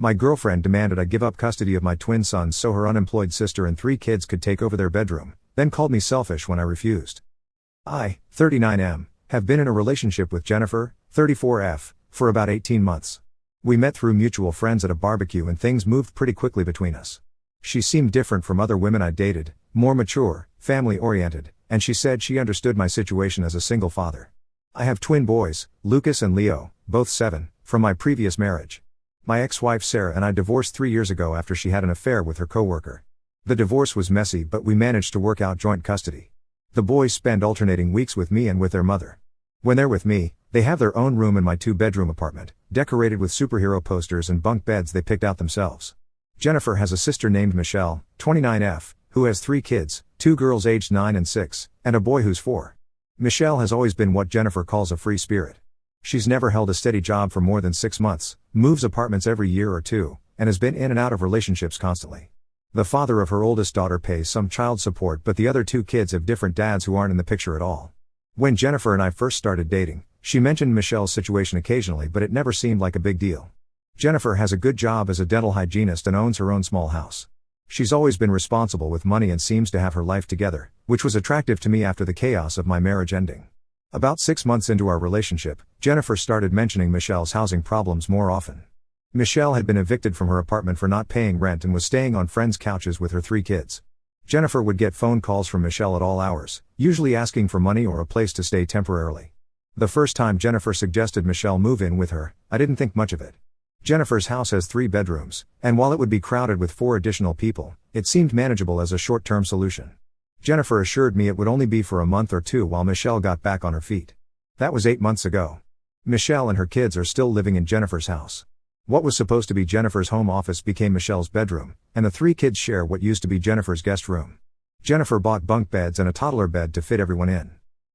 My girlfriend demanded I give up custody of my twin sons so her unemployed sister and 3 kids could take over their bedroom, then called me selfish when I refused. I, 39M, have been in a relationship with Jennifer, 34F, for about 18 months. We met through mutual friends at a barbecue and things moved pretty quickly between us. She seemed different from other women I dated, more mature, family-oriented, and she said she understood my situation as a single father. I have twin boys, Lucas and Leo, both 7, from my previous marriage. My ex-wife Sarah and I divorced 3 years ago after she had an affair with her coworker. The divorce was messy but we managed to work out joint custody. The boys spend alternating weeks with me and with their mother. When they're with me, they have their own room in my 2-bedroom apartment, decorated with superhero posters and bunk beds they picked out themselves. Jennifer has a sister named Michelle, 29F, who has 3 kids, 2 girls aged 9 and 6, and a boy who's 4. Michelle has always been what Jennifer calls a free spirit. She's never held a steady job for more than 6 months, moves apartments every year or 2, and has been in and out of relationships constantly. The father of her oldest daughter pays some child support but the other 2 kids have different dads who aren't in the picture at all. When Jennifer and I first started dating, she mentioned Michelle's situation occasionally but it never seemed like a big deal. Jennifer has a good job as a dental hygienist and owns her own small house. She's always been responsible with money and seems to have her life together, which was attractive to me after the chaos of my marriage ending. About 6 months into our relationship, Jennifer started mentioning Michelle's housing problems more often. Michelle had been evicted from her apartment for not paying rent and was staying on friends' couches with her 3 kids. Jennifer would get phone calls from Michelle at all hours, usually asking for money or a place to stay temporarily. The first time Jennifer suggested Michelle move in with her, I didn't think much of it. Jennifer's house has 3 bedrooms, and while it would be crowded with 4 additional people, it seemed manageable as a short-term solution. Jennifer assured me it would only be for a month or 2 while Michelle got back on her feet. That was 8 months ago. Michelle and her kids are still living in Jennifer's house. What was supposed to be Jennifer's home office became Michelle's bedroom, and the 3 kids share what used to be Jennifer's guest room. Jennifer bought bunk beds and a toddler bed to fit everyone in.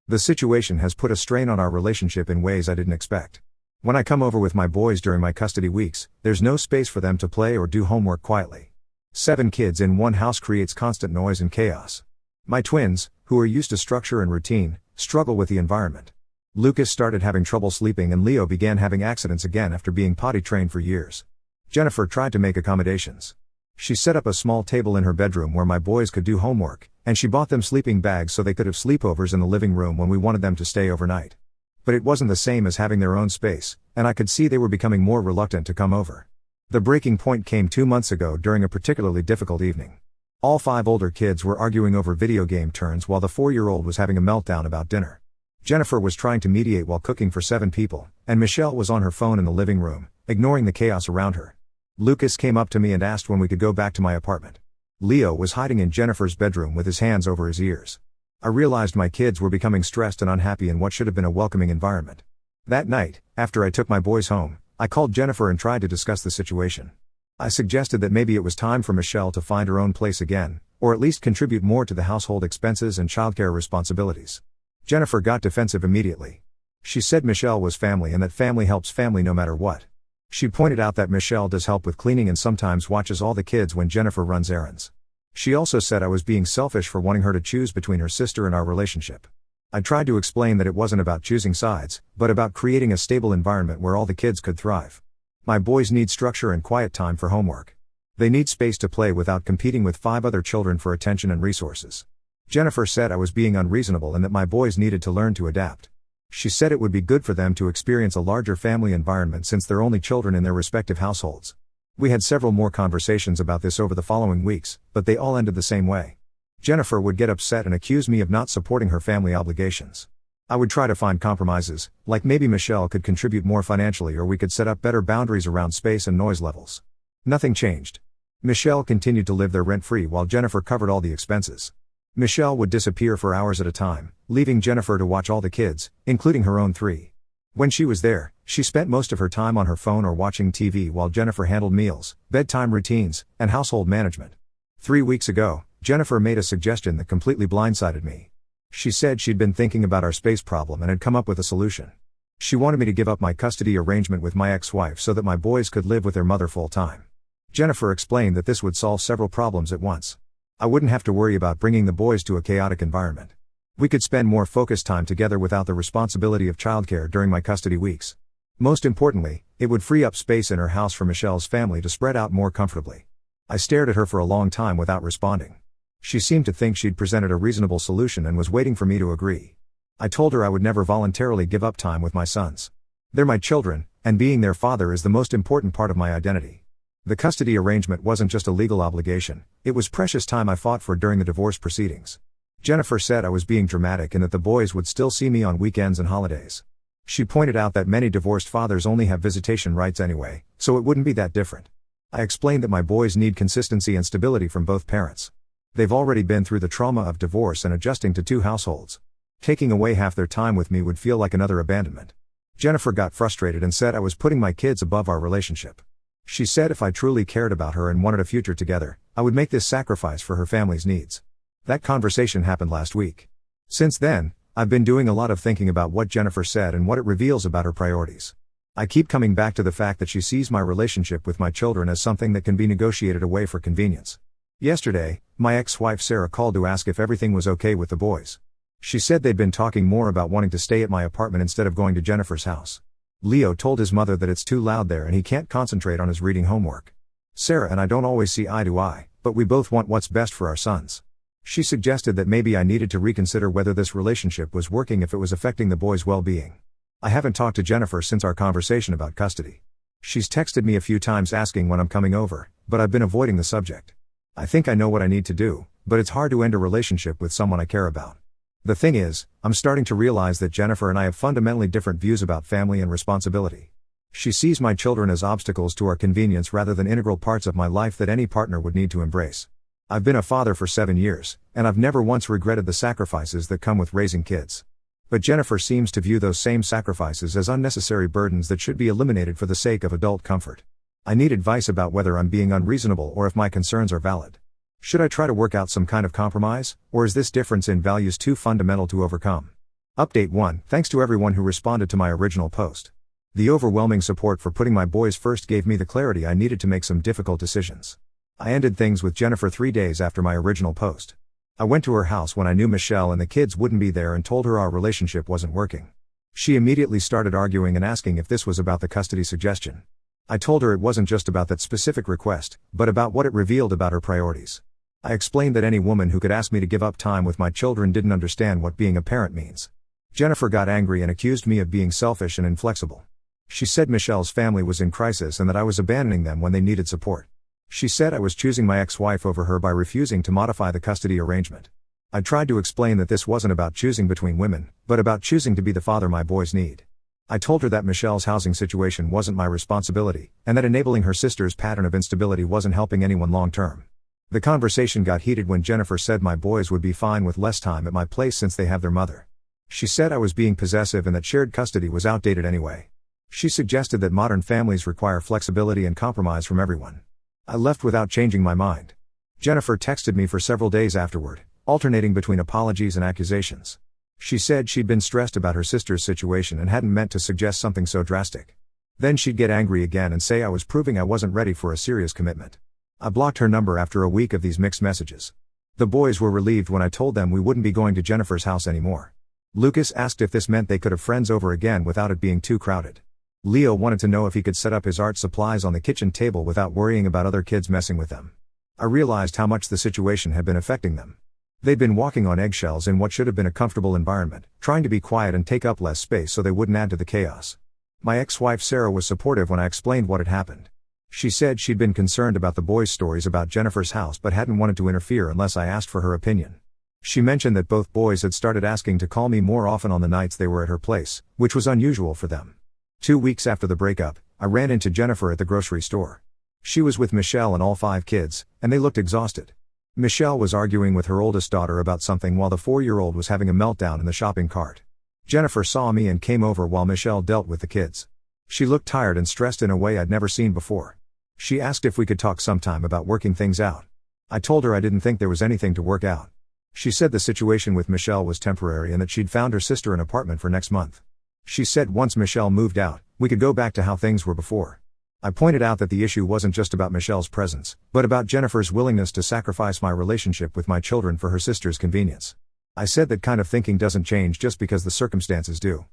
The situation has put a strain on our relationship in ways I didn't expect. When I come over with my boys during my custody weeks, there's no space for them to play or do homework quietly. 7 kids in one house creates constant noise and chaos. My twins, who are used to structure and routine, struggle with the environment. Lucas started having trouble sleeping and Leo began having accidents again after being potty trained for years. Jennifer tried to make accommodations. She set up a small table in her bedroom where my boys could do homework, and she bought them sleeping bags so they could have sleepovers in the living room when we wanted them to stay overnight. But it wasn't the same as having their own space, and I could see they were becoming more reluctant to come over. The breaking point came 2 months ago during a particularly difficult evening. All 5 older kids were arguing over video game turns while the 4-year-old was having a meltdown about dinner. Jennifer was trying to mediate while cooking for 7 people, and Michelle was on her phone in the living room, ignoring the chaos around her. Lucas came up to me and asked when we could go back to my apartment. Leo was hiding in Jennifer's bedroom with his hands over his ears. I realized my kids were becoming stressed and unhappy in what should have been a welcoming environment. That night, after I took my boys home, I called Jennifer and tried to discuss the situation. I suggested that maybe it was time for Michelle to find her own place again, or at least contribute more to the household expenses and childcare responsibilities. Jennifer got defensive immediately. She said Michelle was family and that family helps family no matter what. She pointed out that Michelle does help with cleaning and sometimes watches all the kids when Jennifer runs errands. She also said I was being selfish for wanting her to choose between her sister and our relationship. I tried to explain that it wasn't about choosing sides, but about creating a stable environment where all the kids could thrive. My boys need structure and quiet time for homework. They need space to play without competing with 5 other children for attention and resources. Jennifer said I was being unreasonable and that my boys needed to learn to adapt. She said it would be good for them to experience a larger family environment since they're only children in their respective households. We had several more conversations about this over the following weeks, but they all ended the same way. Jennifer would get upset and accuse me of not supporting her family obligations. I would try to find compromises, like maybe Michelle could contribute more financially or we could set up better boundaries around space and noise levels. Nothing changed. Michelle continued to live there rent-free while Jennifer covered all the expenses. Michelle would disappear for hours at a time, leaving Jennifer to watch all the kids, including her own 3. When she was there, she spent most of her time on her phone or watching TV while Jennifer handled meals, bedtime routines, and household management. 3 weeks ago, Jennifer made a suggestion that completely blindsided me. She said she'd been thinking about our space problem and had come up with a solution. She wanted me to give up my custody arrangement with my ex-wife so that my boys could live with their mother full-time. Jennifer explained that this would solve several problems at once. I wouldn't have to worry about bringing the boys to a chaotic environment. We could spend more focused time together without the responsibility of childcare during my custody weeks. Most importantly, it would free up space in her house for Michelle's family to spread out more comfortably. I stared at her for a long time without responding. She seemed to think she'd presented a reasonable solution and was waiting for me to agree. I told her I would never voluntarily give up time with my sons. They're my children, and being their father is the most important part of my identity. The custody arrangement wasn't just a legal obligation, it was precious time I fought for during the divorce proceedings. Jennifer said I was being dramatic and that the boys would still see me on weekends and holidays. She pointed out that many divorced fathers only have visitation rights anyway, so it wouldn't be that different. I explained that my boys need consistency and stability from both parents. They've already been through the trauma of divorce and adjusting to two households. Taking away half their time with me would feel like another abandonment. Jennifer got frustrated and said I was putting my kids above our relationship. She said if I truly cared about her and wanted a future together, I would make this sacrifice for her family's needs. That conversation happened last week. Since then, I've been doing a lot of thinking about what Jennifer said and what it reveals about her priorities. I keep coming back to the fact that she sees my relationship with my children as something that can be negotiated away for convenience. Yesterday, my ex-wife Sarah called to ask if everything was okay with the boys. She said they'd been talking more about wanting to stay at my apartment instead of going to Jennifer's house. Leo told his mother that it's too loud there and he can't concentrate on his reading homework. Sarah and I don't always see eye to eye, but we both want what's best for our sons. She suggested that maybe I needed to reconsider whether this relationship was working if it was affecting the boys' well-being. I haven't talked to Jennifer since our conversation about custody. She's texted me a few times asking when I'm coming over, but I've been avoiding the subject. I think I know what I need to do, but it's hard to end a relationship with someone I care about. The thing is, I'm starting to realize that Jennifer and I have fundamentally different views about family and responsibility. She sees my children as obstacles to our convenience rather than integral parts of my life that any partner would need to embrace. I've been a father for 7 years, and I've never once regretted the sacrifices that come with raising kids. But Jennifer seems to view those same sacrifices as unnecessary burdens that should be eliminated for the sake of adult comfort. I need advice about whether I'm being unreasonable or if my concerns are valid. Should I try to work out some kind of compromise, or is this difference in values too fundamental to overcome? Update 1. Thanks to everyone who responded to my original post. The overwhelming support for putting my boys first gave me the clarity I needed to make some difficult decisions. I ended things with Jennifer 3 days after my original post. I went to her house when I knew Michelle and the kids wouldn't be there and told her our relationship wasn't working. She immediately started arguing and asking if this was about the custody suggestion. I told her it wasn't just about that specific request, but about what it revealed about her priorities. I explained that any woman who could ask me to give up time with my children didn't understand what being a parent means. Jennifer got angry and accused me of being selfish and inflexible. She said Michelle's family was in crisis and that I was abandoning them when they needed support. She said I was choosing my ex-wife over her by refusing to modify the custody arrangement. I tried to explain that this wasn't about choosing between women, but about choosing to be the father my boys need. I told her that Michelle's housing situation wasn't my responsibility, and that enabling her sister's pattern of instability wasn't helping anyone long-term. The conversation got heated when Jennifer said my boys would be fine with less time at my place since they have their mother. She said I was being possessive and that shared custody was outdated anyway. She suggested that modern families require flexibility and compromise from everyone. I left without changing my mind. Jennifer texted me for several days afterward, alternating between apologies and accusations. She said she'd been stressed about her sister's situation and hadn't meant to suggest something so drastic. Then she'd get angry again and say I was proving I wasn't ready for a serious commitment. I blocked her number after a week of these mixed messages. The boys were relieved when I told them we wouldn't be going to Jennifer's house anymore. Lucas asked if this meant they could have friends over again without it being too crowded. Leo wanted to know if he could set up his art supplies on the kitchen table without worrying about other kids messing with them. I realized how much the situation had been affecting them. They'd been walking on eggshells in what should have been a comfortable environment, trying to be quiet and take up less space so they wouldn't add to the chaos. My ex-wife Sarah was supportive when I explained what had happened. She said she'd been concerned about the boys' stories about Jennifer's house but hadn't wanted to interfere unless I asked for her opinion. She mentioned that both boys had started asking to call me more often on the nights they were at her place, which was unusual for them. 2 weeks after the breakup, I ran into Jennifer at the grocery store. She was with Michelle and all 5 kids, and they looked exhausted. Michelle was arguing with her oldest daughter about something while the 4-year-old was having a meltdown in the shopping cart. Jennifer saw me and came over while Michelle dealt with the kids. She looked tired and stressed in a way I'd never seen before. She asked if we could talk sometime about working things out. I told her I didn't think there was anything to work out. She said the situation with Michelle was temporary and that she'd found her sister an apartment for next month. She said once Michelle moved out, we could go back to how things were before. I pointed out that the issue wasn't just about Michelle's presence, but about Jennifer's willingness to sacrifice my relationship with my children for her sister's convenience. I said that kind of thinking doesn't change just because the circumstances do.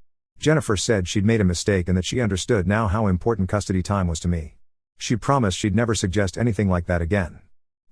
Jennifer said she'd made a mistake and that she understood now how important custody time was to me. She promised she'd never suggest anything like that again.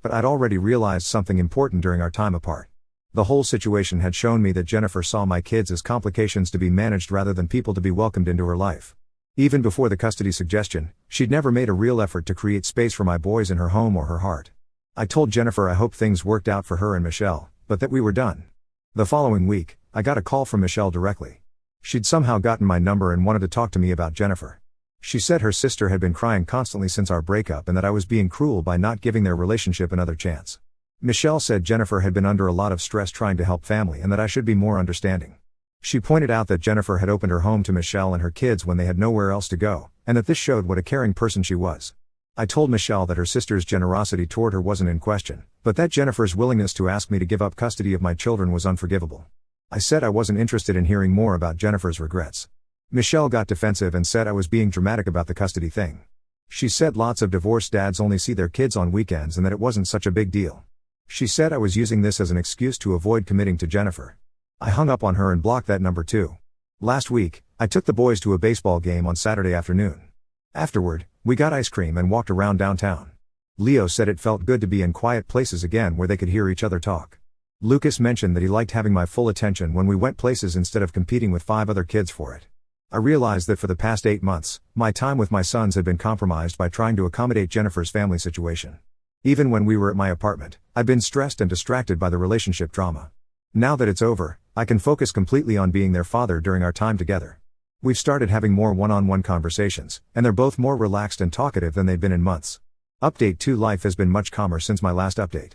But I'd already realized something important during our time apart. The whole situation had shown me that Jennifer saw my kids as complications to be managed rather than people to be welcomed into her life. Even before the custody suggestion, she'd never made a real effort to create space for my boys in her home or her heart. I told Jennifer I hoped things worked out for her and Michelle, but that we were done. The following week, I got a call from Michelle directly. She'd somehow gotten my number and wanted to talk to me about Jennifer. She said her sister had been crying constantly since our breakup and that I was being cruel by not giving their relationship another chance. Michelle said Jennifer had been under a lot of stress trying to help family and that I should be more understanding. She pointed out that Jennifer had opened her home to Michelle and her kids when they had nowhere else to go, and that this showed what a caring person she was. I told Michelle that her sister's generosity toward her wasn't in question, but that Jennifer's willingness to ask me to give up custody of my children was unforgivable. I said I wasn't interested in hearing more about Jennifer's regrets. Michelle got defensive and said I was being dramatic about the custody thing. She said lots of divorced dads only see their kids on weekends and that it wasn't such a big deal. She said I was using this as an excuse to avoid committing to Jennifer. I hung up on her and blocked that number too. Last week, I took the boys to a baseball game on Saturday afternoon. Afterward, we got ice cream and walked around downtown. Leo said it felt good to be in quiet places again where they could hear each other talk. Lucas mentioned that he liked having my full attention when we went places instead of competing with 5 other kids for it. I realized that for the past 8 months, my time with my sons had been compromised by trying to accommodate Jennifer's family situation. Even when we were at my apartment, I'd been stressed and distracted by the relationship drama. Now that it's over, I can focus completely on being their father during our time together. We've started having more one-on-one conversations, and they're both more relaxed and talkative than they've been in months. Update 2: Life has been much calmer since my last update.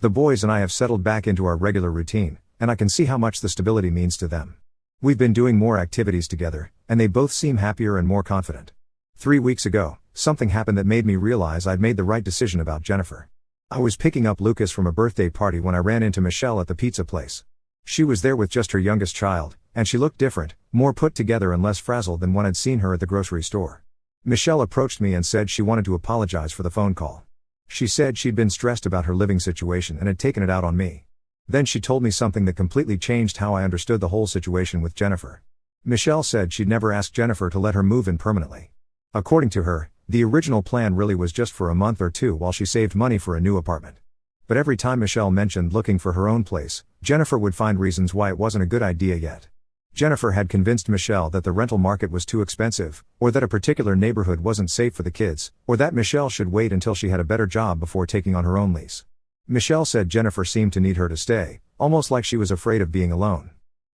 The boys and I have settled back into our regular routine, and I can see how much the stability means to them. We've been doing more activities together, and they both seem happier and more confident. 3 weeks ago, something happened that made me realize I'd made the right decision about Jennifer. I was picking up Lucas from a birthday party when I ran into Michelle at the pizza place. She was there with just her youngest child, and she looked different, more put together and less frazzled than when I'd seen her at the grocery store. Michelle approached me and said she wanted to apologize for the phone call. She said she'd been stressed about her living situation and had taken it out on me. Then she told me something that completely changed how I understood the whole situation with Jennifer. Michelle said she'd never asked Jennifer to let her move in permanently. According to her, the original plan really was just for a month or 2 while she saved money for a new apartment. But every time Michelle mentioned looking for her own place, Jennifer would find reasons why it wasn't a good idea yet. Jennifer had convinced Michelle that the rental market was too expensive, or that a particular neighborhood wasn't safe for the kids, or that Michelle should wait until she had a better job before taking on her own lease. Michelle said Jennifer seemed to need her to stay, almost like she was afraid of being alone.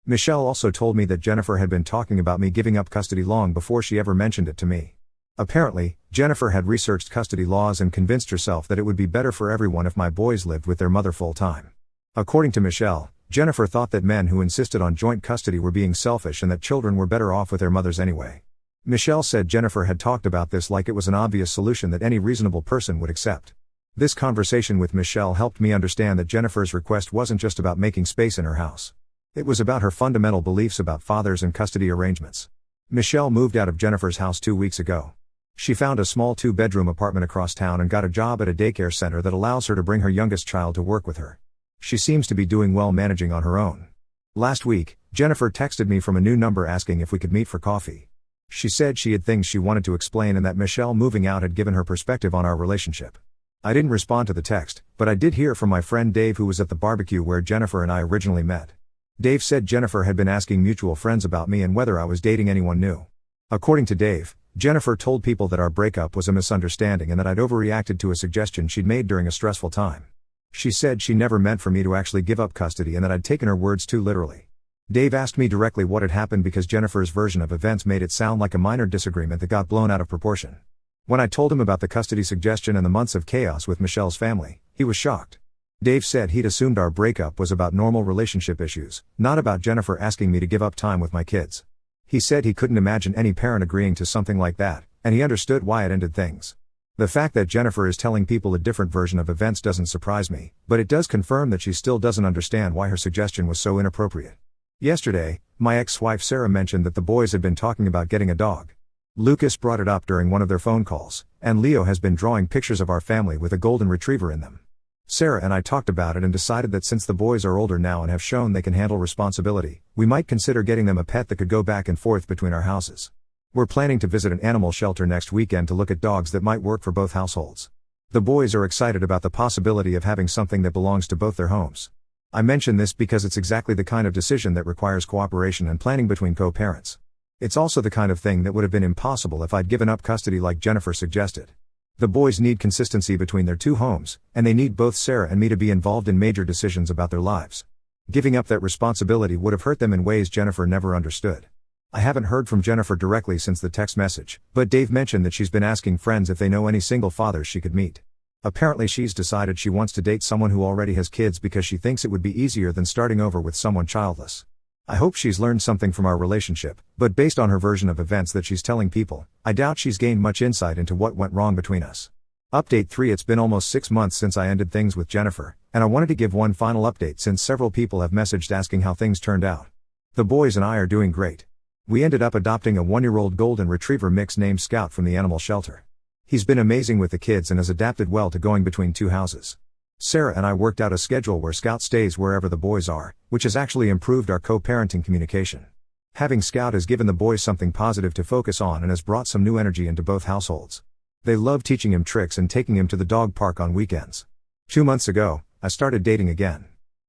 Michelle also told me that Jennifer had been talking about me giving up custody long before she ever mentioned it to me. Apparently, Jennifer had researched custody laws and convinced herself that it would be better for everyone if my boys lived with their mother full-time. According to Michelle, Jennifer thought that men who insisted on joint custody were being selfish and that children were better off with their mothers anyway. Michelle said Jennifer had talked about this like it was an obvious solution that any reasonable person would accept. This conversation with Michelle helped me understand that Jennifer's request wasn't just about making space in her house. It was about her fundamental beliefs about fathers and custody arrangements. Michelle moved out of Jennifer's house 2 weeks ago. She found a small 2-bedroom apartment across town and got a job at a daycare center that allows her to bring her youngest child to work with her. She seems to be doing well managing on her own. Last week, Jennifer texted me from a new number asking if we could meet for coffee. She said she had things she wanted to explain and that Michelle moving out had given her perspective on our relationship. I didn't respond to the text, but I did hear from my friend Dave, who was at the barbecue where Jennifer and I originally met. Dave said Jennifer had been asking mutual friends about me and whether I was dating anyone new. According to Dave, Jennifer told people that our breakup was a misunderstanding and that I'd overreacted to a suggestion she'd made during a stressful time. She said she never meant for me to actually give up custody and that I'd taken her words too literally. Dave asked me directly what had happened because Jennifer's version of events made it sound like a minor disagreement that got blown out of proportion. When I told him about the custody suggestion and the months of chaos with Michelle's family, he was shocked. Dave said he'd assumed our breakup was about normal relationship issues, not about Jennifer asking me to give up time with my kids. He said he couldn't imagine any parent agreeing to something like that, and he understood why it ended things. The fact that Jennifer is telling people a different version of events doesn't surprise me, but it does confirm that she still doesn't understand why her suggestion was so inappropriate. Yesterday, my ex-wife Sarah mentioned that the boys had been talking about getting a dog. Lucas brought it up during one of their phone calls, and Leo has been drawing pictures of our family with a golden retriever in them. Sarah and I talked about it and decided that since the boys are older now and have shown they can handle responsibility, we might consider getting them a pet that could go back and forth between our houses. We're planning to visit an animal shelter next weekend to look at dogs that might work for both households. The boys are excited about the possibility of having something that belongs to both their homes. I mention this because it's exactly the kind of decision that requires cooperation and planning between co-parents. It's also the kind of thing that would have been impossible if I'd given up custody like Jennifer suggested. The boys need consistency between their two homes, and they need both Sarah and me to be involved in major decisions about their lives. Giving up that responsibility would have hurt them in ways Jennifer never understood. I haven't heard from Jennifer directly since the text message, but Dave mentioned that she's been asking friends if they know any single fathers she could meet. Apparently she's decided she wants to date someone who already has kids because she thinks it would be easier than starting over with someone childless. I hope she's learned something from our relationship, but based on her version of events that she's telling people, I doubt she's gained much insight into what went wrong between us. Update 3: It's been almost 6 months since I ended things with Jennifer, and I wanted to give one final update since several people have messaged asking how things turned out. The boys and I are doing great. We ended up adopting a 1-year-old golden retriever mix named Scout from the animal shelter. He's been amazing with the kids and has adapted well to going between two houses. Sarah and I worked out a schedule where Scout stays wherever the boys are, which has actually improved our co-parenting communication. Having Scout has given the boys something positive to focus on and has brought some new energy into both households. They love teaching him tricks and taking him to the dog park on weekends. 2 months ago, I started dating again.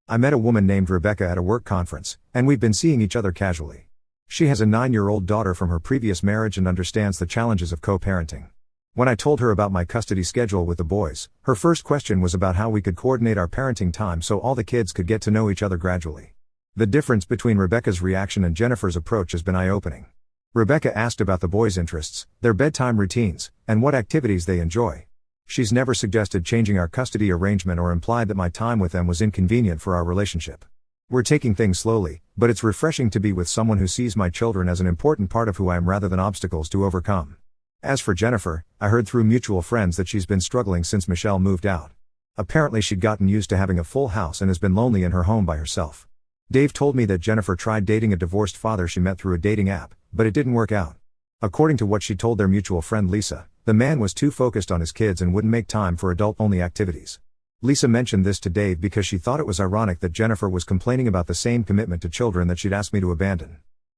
I met a woman named Rebecca at a work conference, and we've been seeing each other casually. She has a 9-year-old daughter from her previous marriage and understands the challenges of co-parenting. When I told her about my custody schedule with the boys, her first question was about how we could coordinate our parenting time so all the kids could get to know each other gradually. The difference between Rebecca's reaction and Jennifer's approach has been eye-opening. Rebecca asked about the boys' interests, their bedtime routines, and what activities they enjoy. She's never suggested changing our custody arrangement or implied that my time with them was inconvenient for our relationship. We're taking things slowly, but it's refreshing to be with someone who sees my children as an important part of who I am rather than obstacles to overcome. As for Jennifer, I heard through mutual friends that she's been struggling since Michelle moved out. Apparently she'd gotten used to having a full house and has been lonely in her home by herself. Dave told me that Jennifer tried dating a divorced father she met through a dating app, but it didn't work out. According to what she told their mutual friend Lisa, the man was too focused on his kids and wouldn't make time for adult-only activities. Lisa mentioned this to Dave because she thought it was ironic that Jennifer was complaining about the same commitment to children that she'd asked me to abandon.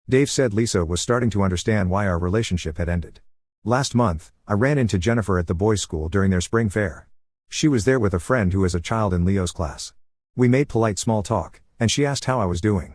Dave said Lisa was starting to understand why our relationship had ended. Last month, I ran into Jennifer at the boys' school during their spring fair. She was there with a friend who has a child in Leo's class. We made polite small talk, and she asked how I was doing.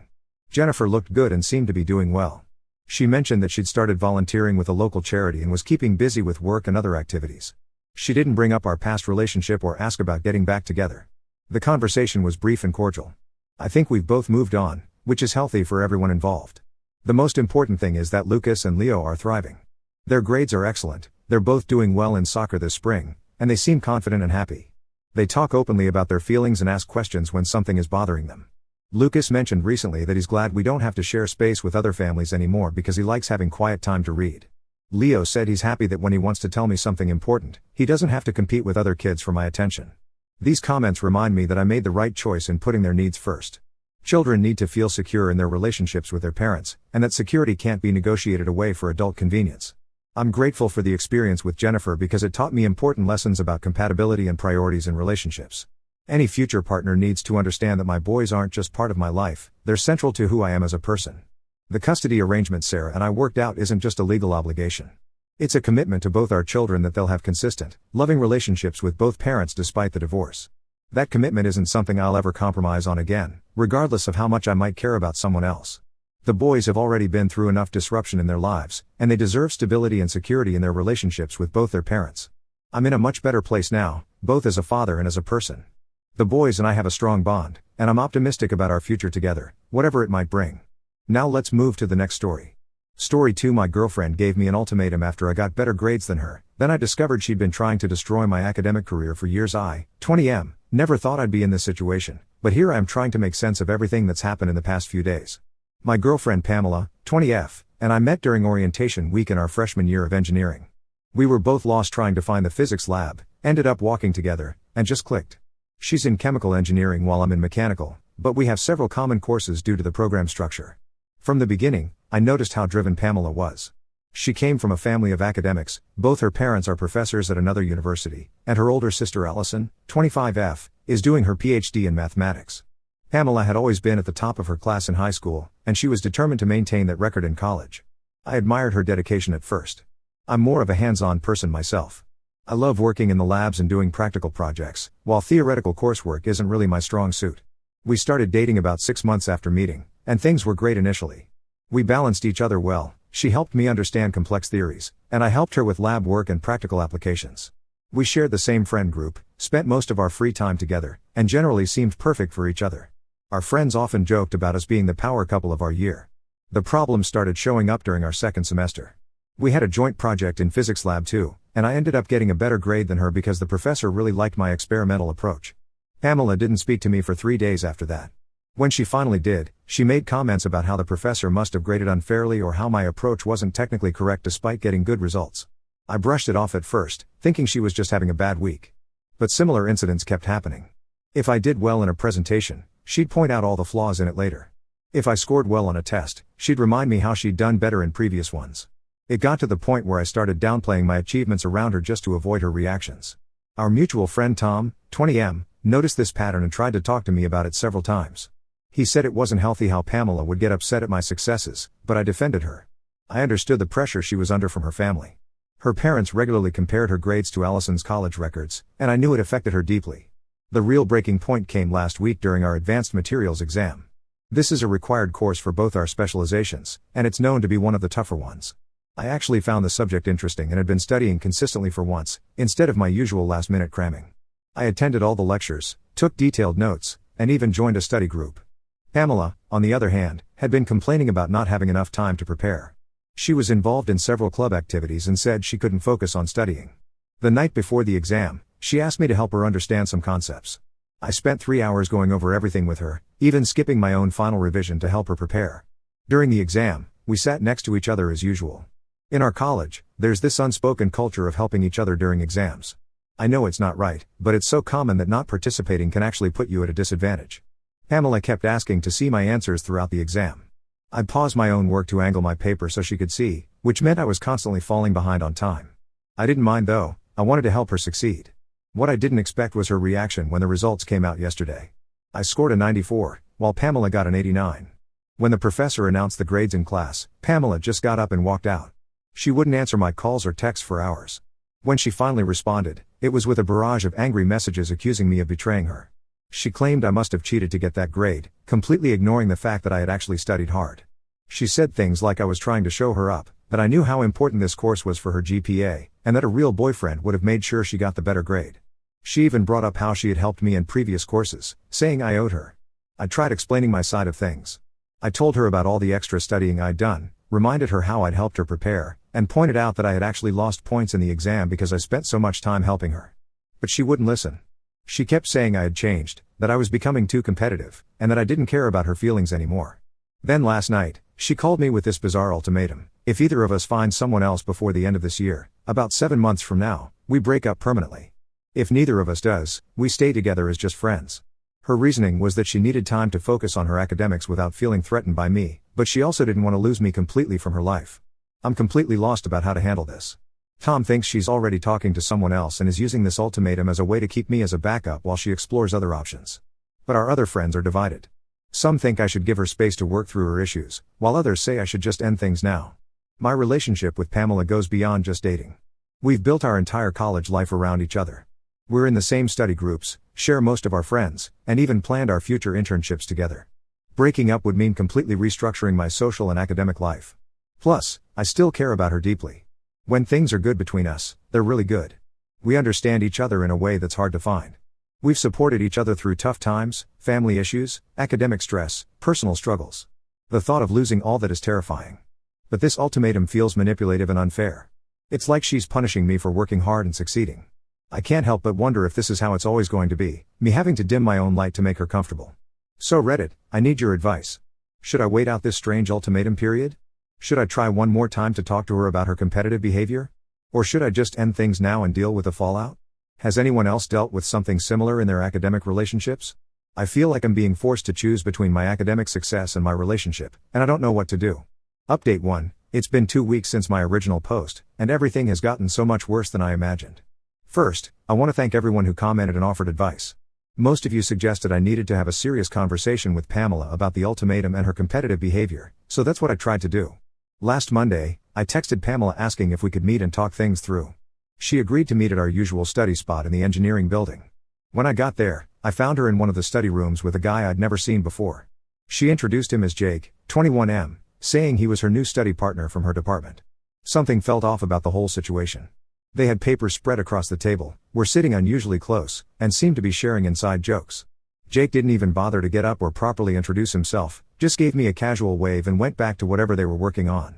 Jennifer looked good and seemed to be doing well. She mentioned that she'd started volunteering with a local charity and was keeping busy with work and other activities. She didn't bring up our past relationship or ask about getting back together. The conversation was brief and cordial. I think we've both moved on, which is healthy for everyone involved. The most important thing is that Lucas and Leo are thriving. Their grades are excellent, they're both doing well in soccer this spring, and they seem confident and happy. They talk openly about their feelings and ask questions when something is bothering them. Lucas mentioned recently that he's glad we don't have to share space with other families anymore because he likes having quiet time to read. Leo said he's happy that when he wants to tell me something important, he doesn't have to compete with other kids for my attention. These comments remind me that I made the right choice in putting their needs first. Children need to feel secure in their relationships with their parents, and that security can't be negotiated away for adult convenience. I'm grateful for the experience with Jennifer because it taught me important lessons about compatibility and priorities in relationships. Any future partner needs to understand that my boys aren't just part of my life, they're central to who I am as a person. The custody arrangement Sarah and I worked out isn't just a legal obligation. It's a commitment to both our children that they'll have consistent, loving relationships with both parents despite the divorce. That commitment isn't something I'll ever compromise on again, regardless of how much I might care about someone else. The boys have already been through enough disruption in their lives, and they deserve stability and security in their relationships with both their parents. I'm in a much better place now, both as a father and as a person. The boys and I have a strong bond, and I'm optimistic about our future together, whatever it might bring. Now let's move to the next story. Story 2: My girlfriend gave me an ultimatum after I got better grades than her, then I discovered she'd been trying to destroy my academic career for years. I, 20M, never thought I'd be in this situation, but here I am trying to make sense of everything that's happened in the past few days. My girlfriend Pamela, 20F, and I met during orientation week in our freshman year of engineering. We were both lost trying to find the physics lab, ended up walking together, and just clicked. She's in chemical engineering while I'm in mechanical, but we have several common courses due to the program structure. From the beginning, I noticed how driven Pamela was. She came from a family of academics, both her parents are professors at another university, and her older sister Allison, 25F, is doing her PhD in mathematics. Pamela had always been at the top of her class in high school, and she was determined to maintain that record in college. I admired her dedication at first. I'm more of a hands-on person myself. I love working in the labs and doing practical projects, while theoretical coursework isn't really my strong suit. We started dating about 6 months after meeting, and things were great initially. We balanced each other well. She helped me understand complex theories, and I helped her with lab work and practical applications. We shared the same friend group, spent most of our free time together, and generally seemed perfect for each other. Our friends often joked about us being the power couple of our year. The problems started showing up during our second semester. We had a joint project in physics lab too, and I ended up getting a better grade than her because the professor really liked my experimental approach. Pamela didn't speak to me for 3 days after that. When she finally did, she made comments about how the professor must have graded unfairly or how my approach wasn't technically correct despite getting good results. I brushed it off at first, thinking she was just having a bad week. But similar incidents kept happening. If I did well in a presentation, she'd point out all the flaws in it later. If I scored well on a test, she'd remind me how she'd done better in previous ones. It got to the point where I started downplaying my achievements around her just to avoid her reactions. Our mutual friend Tom, 20M, noticed this pattern and tried to talk to me about it several times. He said it wasn't healthy how Pamela would get upset at my successes, but I defended her. I understood the pressure she was under from her family. Her parents regularly compared her grades to Allison's college records, and I knew it affected her deeply. The real breaking point came last week during our advanced materials exam. This is a required course for both our specializations, and it's known to be one of the tougher ones. I actually found the subject interesting and had been studying consistently for once, instead of my usual last-minute cramming. I attended all the lectures, took detailed notes, and even joined a study group. Pamela, on the other hand, had been complaining about not having enough time to prepare. She was involved in several club activities and said she couldn't focus on studying. The night before the exam, she asked me to help her understand some concepts. I spent 3 hours going over everything with her, even skipping my own final revision to help her prepare. During the exam, we sat next to each other as usual. In our college, there's this unspoken culture of helping each other during exams. I know it's not right, but it's so common that not participating can actually put you at a disadvantage. Pamela kept asking to see my answers throughout the exam. I'd pause my own work to angle my paper so she could see, which meant I was constantly falling behind on time. I didn't mind though, I wanted to help her succeed. What I didn't expect was her reaction when the results came out yesterday. I scored a 94, while Pamela got an 89. When the professor announced the grades in class, Pamela just got up and walked out. She wouldn't answer my calls or texts for hours. When she finally responded, it was with a barrage of angry messages accusing me of betraying her. She claimed I must have cheated to get that grade, completely ignoring the fact that I had actually studied hard. She said things like I was trying to show her up, that I knew how important this course was for her GPA, and that a real boyfriend would have made sure she got the better grade. She even brought up how she had helped me in previous courses, saying I owed her. I tried explaining my side of things. I told her about all the extra studying I'd done, reminded her how I'd helped her prepare, and pointed out that I had actually lost points in the exam because I spent so much time helping her. But she wouldn't listen. She kept saying I had changed, that I was becoming too competitive, and that I didn't care about her feelings anymore. Then last night, she called me with this bizarre ultimatum: if either of us finds someone else before the end of this year, about 7 months from now, we break up permanently. If neither of us does, we stay together as just friends. Her reasoning was that she needed time to focus on her academics without feeling threatened by me, but she also didn't want to lose me completely from her life. I'm completely lost about how to handle this. Tom thinks she's already talking to someone else and is using this ultimatum as a way to keep me as a backup while she explores other options. But our other friends are divided. Some think I should give her space to work through her issues, while others say I should just end things now. My relationship with Pamela goes beyond just dating. We've built our entire college life around each other. We're in the same study groups, share most of our friends, and even planned our future internships together. Breaking up would mean completely restructuring my social and academic life. Plus, I still care about her deeply. When things are good between us, they're really good. We understand each other in a way that's hard to find. We've supported each other through tough times, family issues, academic stress, personal struggles. The thought of losing all that is terrifying. But this ultimatum feels manipulative and unfair. It's like she's punishing me for working hard and succeeding. I can't help but wonder if this is how it's always going to be, me having to dim my own light to make her comfortable. So Reddit, I need your advice. Should I wait out this strange ultimatum period? Should I try one more time to talk to her about her competitive behavior? Or should I just end things now and deal with the fallout? Has anyone else dealt with something similar in their academic relationships? I feel like I'm being forced to choose between my academic success and my relationship, and I don't know what to do. Update 1. It's been 2 weeks since my original post, and everything has gotten so much worse than I imagined. First, I want to thank everyone who commented and offered advice. Most of you suggested I needed to have a serious conversation with Pamela about the ultimatum and her competitive behavior, so that's what I tried to do. Last Monday, I texted Pamela asking if we could meet and talk things through. She agreed to meet at our usual study spot in the engineering building. When I got there, I found her in one of the study rooms with a guy I'd never seen before. She introduced him as Jake, 21M, saying he was her new study partner from her department. Something felt off about the whole situation. They had papers spread across the table, were sitting unusually close, and seemed to be sharing inside jokes. Jake didn't even bother to get up or properly introduce himself, just gave me a casual wave and went back to whatever they were working on.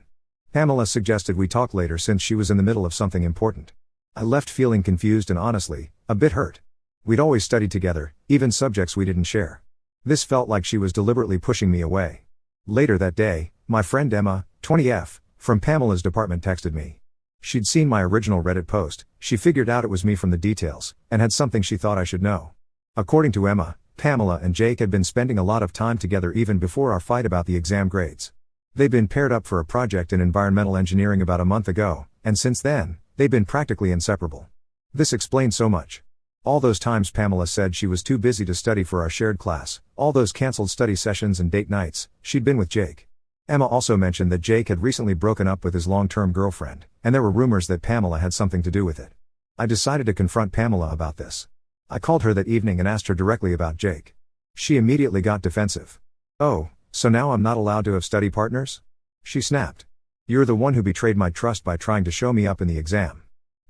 Pamela suggested we talk later since she was in the middle of something important. I left feeling confused and honestly, a bit hurt. We'd always studied together, even subjects we didn't share. This felt like she was deliberately pushing me away. Later that day, my friend Emma, 20F, from Pamela's department texted me. She'd seen my original Reddit post, she figured out it was me from the details, and had something she thought I should know. According to Emma, Pamela and Jake had been spending a lot of time together even before our fight about the exam grades. They'd been paired up for a project in environmental engineering about a month ago, and since then, they'd been practically inseparable. This explained so much. All those times Pamela said she was too busy to study for our shared class, all those cancelled study sessions and date nights, she'd been with Jake. Emma also mentioned that Jake had recently broken up with his long-term girlfriend, and there were rumors that Pamela had something to do with it. I decided to confront Pamela about this. I called her that evening and asked her directly about Jake. She immediately got defensive. "Oh, so now I'm not allowed to have study partners?" She snapped. "You're the one who betrayed my trust by trying to show me up in the exam.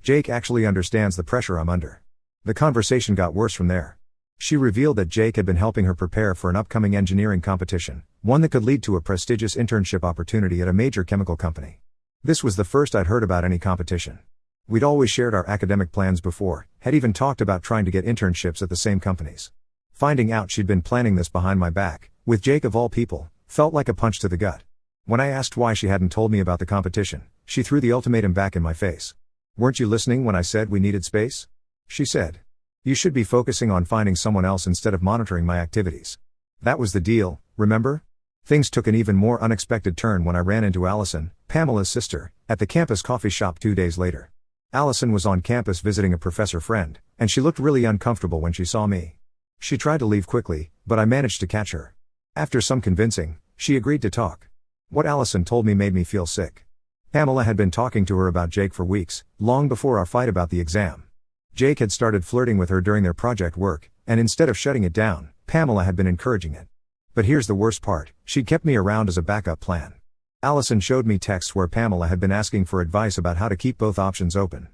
Jake actually understands the pressure I'm under." The conversation got worse from there. She revealed that Jake had been helping her prepare for an upcoming engineering competition, one that could lead to a prestigious internship opportunity at a major chemical company. This was the first I'd heard about any competition. We'd always shared our academic plans before, had even talked about trying to get internships at the same companies. Finding out she'd been planning this behind my back, with Jake of all people, felt like a punch to the gut. When I asked why she hadn't told me about the competition, she threw the ultimatum back in my face. "Weren't you listening when I said we needed space?" she said. "You should be focusing on finding someone else instead of monitoring my activities." That was the deal, remember? Things took an even more unexpected turn when I ran into Allison, Pamela's sister, at the campus coffee shop 2 days later. Allison was on campus visiting a professor friend, and she looked really uncomfortable when she saw me. She tried to leave quickly, but I managed to catch her. After some convincing, she agreed to talk. What Allison told me made me feel sick. Pamela had been talking to her about Jake for weeks, long before our fight about the exam. Jake had started flirting with her during their project work, and instead of shutting it down, Pamela had been encouraging it. But here's the worst part, she'd kept me around as a backup plan. Allison showed me texts where Pamela had been asking for advice about how to keep both options open.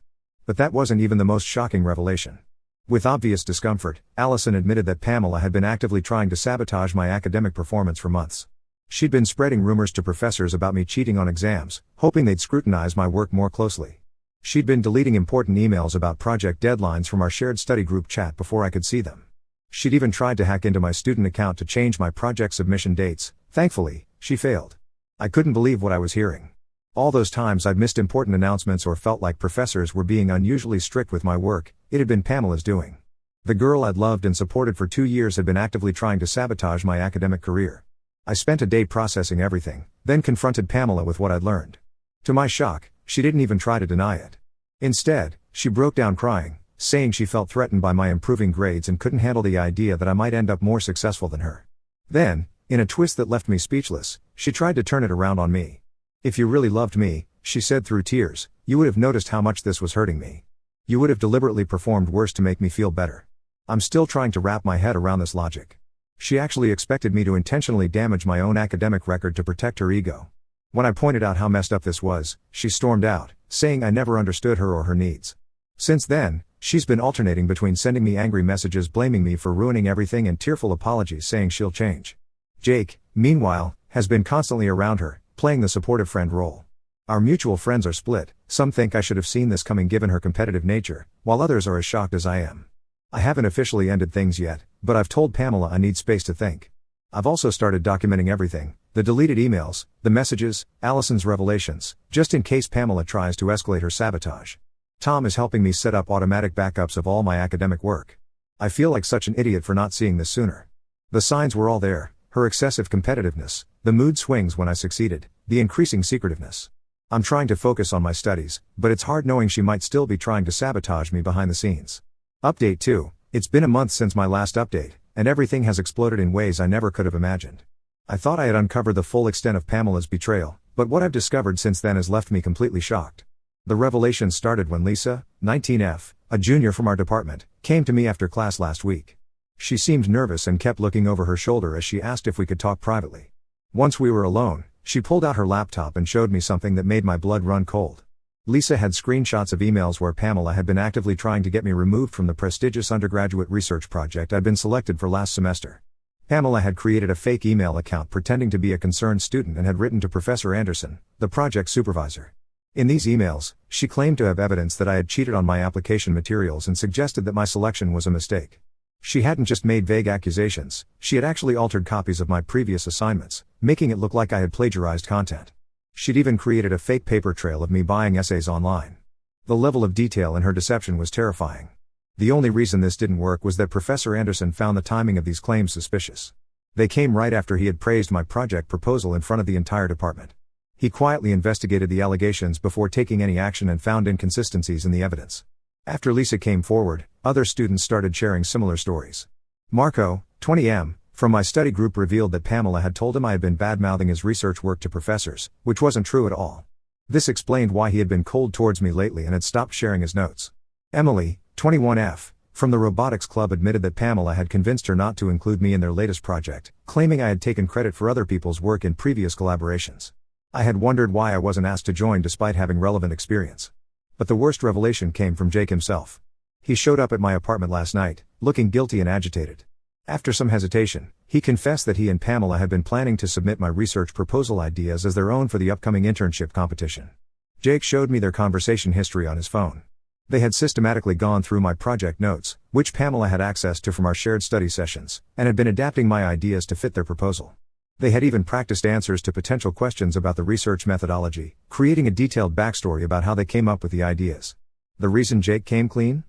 But that wasn't even the most shocking revelation. With obvious discomfort, Allison admitted that Pamela had been actively trying to sabotage my academic performance for months. She'd been spreading rumors to professors about me cheating on exams, hoping they'd scrutinize my work more closely. She'd been deleting important emails about project deadlines from our shared study group chat before I could see them. She'd even tried to hack into my student account to change my project submission dates. Thankfully, she failed. I couldn't believe what I was hearing. All those times I'd missed important announcements or felt like professors were being unusually strict with my work, it had been Pamela's doing. The girl I'd loved and supported for 2 years had been actively trying to sabotage my academic career. I spent a day processing everything, then confronted Pamela with what I'd learned. To my shock, she didn't even try to deny it. Instead, she broke down crying, saying she felt threatened by my improving grades and couldn't handle the idea that I might end up more successful than her. Then, in a twist that left me speechless, she tried to turn it around on me. "If you really loved me," she said through tears, "you would have noticed how much this was hurting me. You would have deliberately performed worse to make me feel better." I'm still trying to wrap my head around this logic. She actually expected me to intentionally damage my own academic record to protect her ego. When I pointed out how messed up this was, she stormed out, saying I never understood her or her needs. Since then, she's been alternating between sending me angry messages blaming me for ruining everything and tearful apologies saying she'll change. Jake, meanwhile, has been constantly around her, playing the supportive friend role. Our mutual friends are split, some think I should have seen this coming given her competitive nature, while others are as shocked as I am. I haven't officially ended things yet, but I've told Pamela I need space to think. I've also started documenting everything, the deleted emails, the messages, Allison's revelations, just in case Pamela tries to escalate her sabotage. Tom is helping me set up automatic backups of all my academic work. I feel like such an idiot for not seeing this sooner. The signs were all there, her excessive competitiveness, the mood swings when I succeeded, the increasing secretiveness. I'm trying to focus on my studies, but it's hard knowing she might still be trying to sabotage me behind the scenes. Update 2. It's been a month since my last update, and everything has exploded in ways I never could have imagined. I thought I had uncovered the full extent of Pamela's betrayal, but what I've discovered since then has left me completely shocked. The revelation started when Lisa, 19F, a junior from our department, came to me after class last week. She seemed nervous and kept looking over her shoulder as she asked if we could talk privately. Once we were alone, she pulled out her laptop and showed me something that made my blood run cold. Lisa had screenshots of emails where Pamela had been actively trying to get me removed from the prestigious undergraduate research project I'd been selected for last semester. Pamela had created a fake email account pretending to be a concerned student and had written to Professor Anderson, the project supervisor. In these emails, she claimed to have evidence that I had cheated on my application materials and suggested that my selection was a mistake. She hadn't just made vague accusations, she had actually altered copies of my previous assignments, making it look like I had plagiarized content. She'd even created a fake paper trail of me buying essays online. The level of detail in her deception was terrifying. The only reason this didn't work was that Professor Anderson found the timing of these claims suspicious. They came right after he had praised my project proposal in front of the entire department. He quietly investigated the allegations before taking any action and found inconsistencies in the evidence. After Lisa came forward, other students started sharing similar stories. Marco, 20M, from my study group revealed that Pamela had told him I had been bad-mouthing his research work to professors, which wasn't true at all. This explained why he had been cold towards me lately and had stopped sharing his notes. Emily, 21F, from the robotics club admitted that Pamela had convinced her not to include me in their latest project, claiming I had taken credit for other people's work in previous collaborations. I had wondered why I wasn't asked to join despite having relevant experience. But the worst revelation came from Jake himself. He showed up at my apartment last night, looking guilty and agitated. After some hesitation, he confessed that he and Pamela had been planning to submit my research proposal ideas as their own for the upcoming internship competition. Jake showed me their conversation history on his phone. They had systematically gone through my project notes, which Pamela had access to from our shared study sessions, and had been adapting my ideas to fit their proposal. They had even practiced answers to potential questions about the research methodology, creating a detailed backstory about how they came up with the ideas. The reason Jake came clean?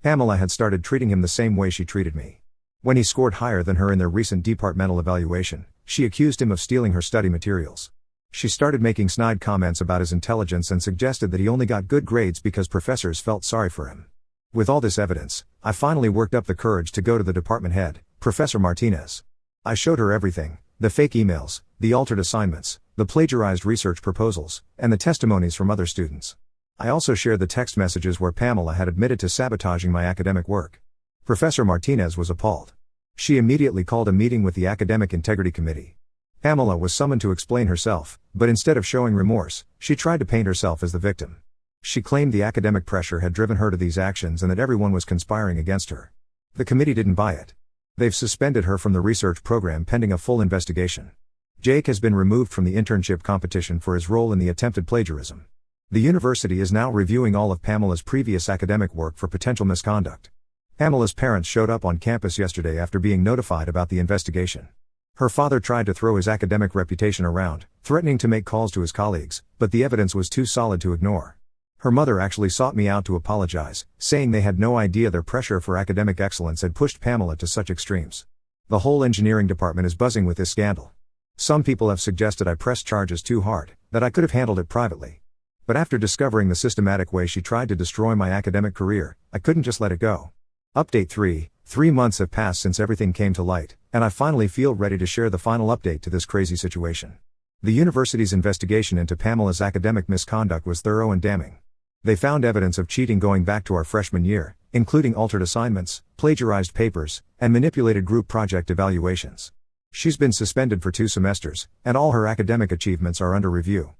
Pamela had started treating him the same way she treated me. When he scored higher than her in their recent departmental evaluation, she accused him of stealing her study materials. She started making snide comments about his intelligence and suggested that he only got good grades because professors felt sorry for him. With all this evidence, I finally worked up the courage to go to the department head, Professor Martinez. I showed her everything. The fake emails, the altered assignments, the plagiarized research proposals, and the testimonies from other students. I also shared the text messages where Pamela had admitted to sabotaging my academic work. Professor Martinez was appalled. She immediately called a meeting with the Academic Integrity Committee. Pamela was summoned to explain herself, but instead of showing remorse, she tried to paint herself as the victim. She claimed the academic pressure had driven her to these actions and that everyone was conspiring against her. The committee didn't buy it. They've suspended her from the research program pending a full investigation. Jake has been removed from the internship competition for his role in the attempted plagiarism. The university is now reviewing all of Pamela's previous academic work for potential misconduct. Pamela's parents showed up on campus yesterday after being notified about the investigation. Her father tried to throw his academic reputation around, threatening to make calls to his colleagues, but the evidence was too solid to ignore. Her mother actually sought me out to apologize, saying they had no idea their pressure for academic excellence had pushed Pamela to such extremes. The whole engineering department is buzzing with this scandal. Some people have suggested I pressed charges too hard, that I could have handled it privately. But after discovering the systematic way she tried to destroy my academic career, I couldn't just let it go. Update 3. 3 months have passed since everything came to light, and I finally feel ready to share the final update to this crazy situation. The university's investigation into Pamela's academic misconduct was thorough and damning. They found evidence of cheating going back to our freshman year, including altered assignments, plagiarized papers, and manipulated group project evaluations. She's been suspended for 2 semesters, and all her academic achievements are under review.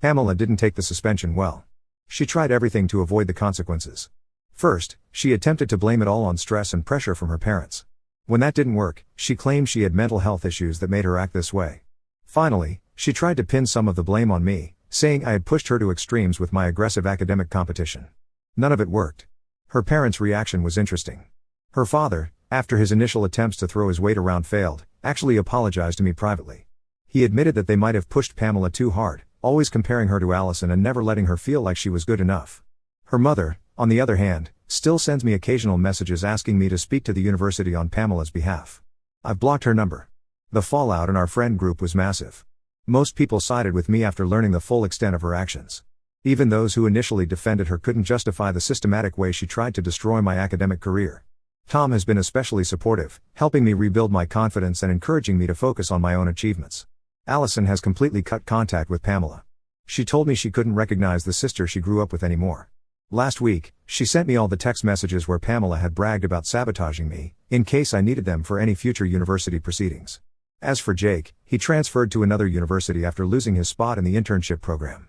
Pamela didn't take the suspension well. She tried everything to avoid the consequences. First, she attempted to blame it all on stress and pressure from her parents. When that didn't work, she claimed she had mental health issues that made her act this way. Finally, she tried to pin some of the blame on me, saying I had pushed her to extremes with my aggressive academic competition. None of it worked. Her parents' reaction was interesting. Her father, after his initial attempts to throw his weight around failed, actually apologized to me privately. He admitted that they might have pushed Pamela too hard, always comparing her to Allison and never letting her feel like she was good enough. Her mother, on the other hand, still sends me occasional messages asking me to speak to the university on Pamela's behalf. I've blocked her number. The fallout in our friend group was massive. Most people sided with me after learning the full extent of her actions. Even those who initially defended her couldn't justify the systematic way she tried to destroy my academic career. Tom has been especially supportive, helping me rebuild my confidence and encouraging me to focus on my own achievements. Allison has completely cut contact with Pamela. She told me she couldn't recognize the sister she grew up with anymore. Last week, she sent me all the text messages where Pamela had bragged about sabotaging me, in case I needed them for any future university proceedings. As for Jake, he transferred to another university after losing his spot in the internship program.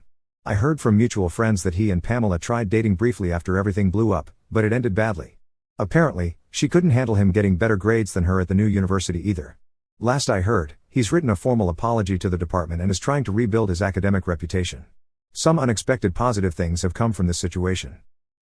I heard from mutual friends that he and Pamela tried dating briefly after everything blew up, but it ended badly. Apparently, she couldn't handle him getting better grades than her at the new university either. Last I heard, he's written a formal apology to the department and is trying to rebuild his academic reputation. Some unexpected positive things have come from this situation.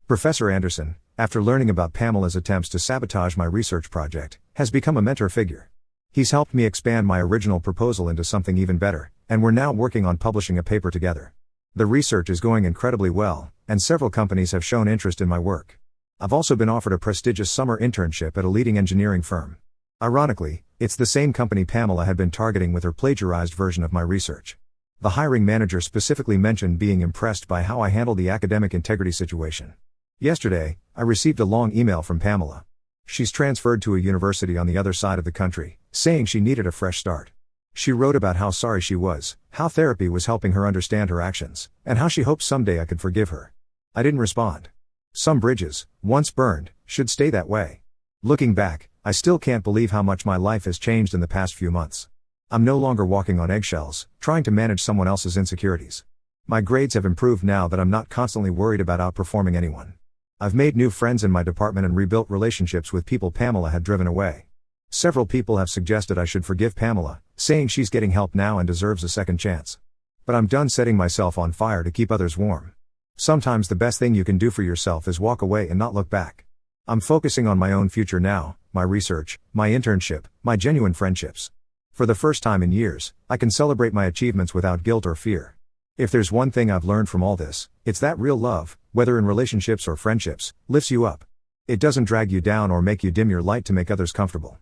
Professor Anderson, after learning about Pamela's attempts to sabotage my research project, has become a mentor figure. He's helped me expand my original proposal into something even better, and we're now working on publishing a paper together. The research is going incredibly well, and several companies have shown interest in my work. I've also been offered a prestigious summer internship at a leading engineering firm. Ironically, it's the same company Pamela had been targeting with her plagiarized version of my research. The hiring manager specifically mentioned being impressed by how I handled the academic integrity situation. Yesterday, I received a long email from Pamela. She's transferred to a university on the other side of the country, saying she needed a fresh start. She wrote about how sorry she was, how therapy was helping her understand her actions, and how she hopes someday I could forgive her. I didn't respond. Some bridges, once burned, should stay that way. Looking back, I still can't believe how much my life has changed in the past few months. I'm no longer walking on eggshells, trying to manage someone else's insecurities. My grades have improved now that I'm not constantly worried about outperforming anyone. I've made new friends in my department and rebuilt relationships with people Pamela had driven away. Several people have suggested I should forgive Pamela, saying she's getting help now and deserves a second chance. But I'm done setting myself on fire to keep others warm. Sometimes the best thing you can do for yourself is walk away and not look back. I'm focusing on my own future now, my research, my internship, my genuine friendships. For the first time in years, I can celebrate my achievements without guilt or fear. If there's one thing I've learned from all this, it's that real love, whether in relationships or friendships, lifts you up. It doesn't drag you down or make you dim your light to make others comfortable.